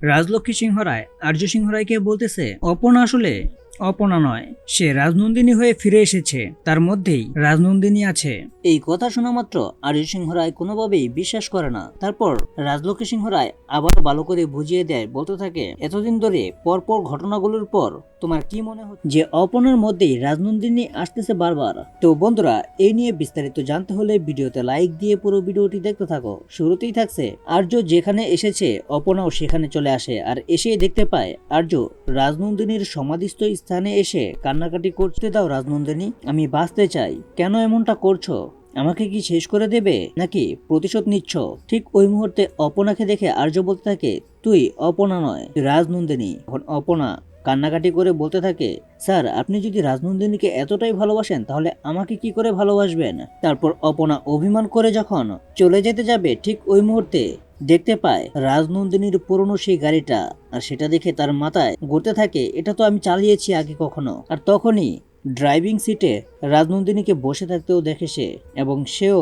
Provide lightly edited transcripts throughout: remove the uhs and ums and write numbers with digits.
রাজলক্ষ্মী সিংহ রায় আর্য সিংহ রায়কে বলতেছে অপনা আসলে অপনা নয়, সে রাজনন্দিনী হয়ে ফিরে এসেছে, তার মধ্যেই রাজনন্দিনী আছে। এই কথা শোনা মাত্র আর্য সিংহ রায় কোনোভাবেই বিশ্বাস করে না। তারপর রাজলক্ষ্মী সিংহ রায় আবার ভালো করে বুঝিয়ে দেয়, বলতে থাকে এতদিন ধরে পরপর ঘটনাগুলোর পর তোমার কি মনে হচ্ছে যে অপনার মধ্যেই রাজনন্দিনী আসতেছে বারবার? তো বন্ধুরা, এই নিয়ে বিস্তারিত জানতে হলে ভিডিওতে লাইক দিয়ে পুরো ভিডিওটি দেখতে থাকো। শুরুতেই থাকছে আর্য যেখানে এসেছে অপনাও সেখানে চলে আসে, আর এসে দেখতে পায় আর্য রাজনন্দিনীর সমাধিস্থ স্থানে এসে কান্নাকাটি করতে। দাও রাজনন্দিনী, আমি বাঁচতে চাই, কেন এমনটা করছো? আমাকে কি শেষ করে দেবে নাকি প্রতিশোধ নিচ্ছ? ঠিক ওই মুহূর্তে অপনাকে দেখে আর্য বলতে থাকে, তুই অপনা নয়, তুই রাজনন্দিনী। এখন অপনা কান্নাকাটি করে বলতে থাকে, স্যার আপনি যদি রাজনন্দিনীকে এতটাই ভালোবাসেন তাহলে আমাকে কি করে ভালোবাসবেন? তারপর অপনা অভিমান করে যখন চলে যেতে যাবে, ঠিক ওই মুহূর্তে দেখতে পায় রাজনন্দিনীর পুরনো সেই গাড়িটা, আর সেটা দেখে তার মাথায় ঘুরতে থাকে, এটা তো আমি চালিয়েছি আগে কখনো। আর তখনই ড্রাইভিং সিটে রাজনন্দিনীকে বসে থাকতেও দেখে সে, এবং সেও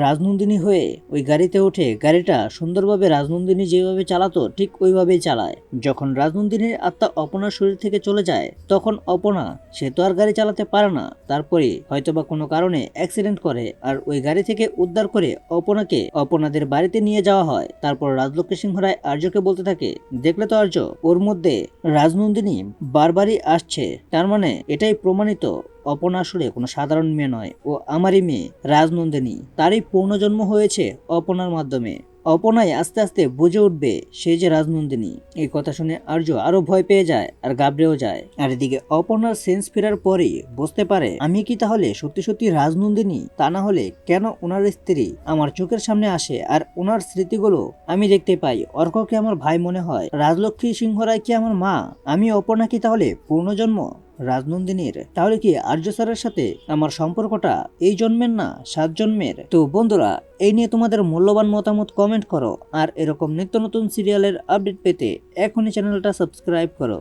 রাজনন্দিনী হয়ে ওই গাড়িতে ওঠে। গাড়িটা সুন্দরভাবে রাজনন্দিনী যেভাবে চালাতো ঠিক ওইভাবেই চালায়। যখন রাজনন্দিনীর আত্মা অপনার শরীর থেকে চলে যায়, তখন অপনা সে তো আর গাড়ি চালাতে পারে না, তারপরে হয়তোবা কোনো কারণে অ্যাক্সিডেন্ট করে, আর ওই গাড়ি থেকে উদ্ধার করে অপনাকে অপনাদের বাড়িতে নিয়ে যাওয়া হয়। তারপর রাজলক্ষ্মী সিংহ রায় আর্যকে বলতে থাকে, দেখলে তো আর্য, ওর মধ্যে রাজনন্দিনী বারবারই আসছে, তার মানে এটাই প্রমাণিত অপনা আসলে কোনো সাধারণ মেয়ে নয়, ও আমারই মেয়ে রাজনন্দিনী, তারই পূর্ণজন্ম হয়েছে অপনার মাধ্যমে। অপনাই আস্তে আস্তে বুঝে উঠবে সে যে রাজনন্দিনী। এই কথা শুনে আর্য আরো ভয় পেয়ে যায় আর গাবড়েও যায়। আর এদিকে অপনার সেন্স ফেরার পরেই বুঝতে পারে, আমি কি তাহলে সত্যি সত্যি রাজনন্দিনী? তা না হলে কেন ওনার স্ত্রী আমার চোখের সামনে আসে আর ওনার স্মৃতিগুলো আমি দেখতে পাই? অর্ককে আমার ভাই মনে হয়, রাজলক্ষ্মী সিংহ রায় কি আমার মা? আমি অপনা কি তাহলে পূর্ণজন্ম রাজনন্দিনীর? তাহলে কি আর্য স্যারের সাথে আমার সম্পর্কটা এই জন্মের না 7 জন্মের? তো বন্ধুরা, এই নিয়ে তোমাদের মূল্যবান মতামত কমেন্ট করো, আর এরকম নিত্য নতুন সিরিয়ালের আপডেট পেতে এখনই চ্যানেলটা সাবস্ক্রাইব করো।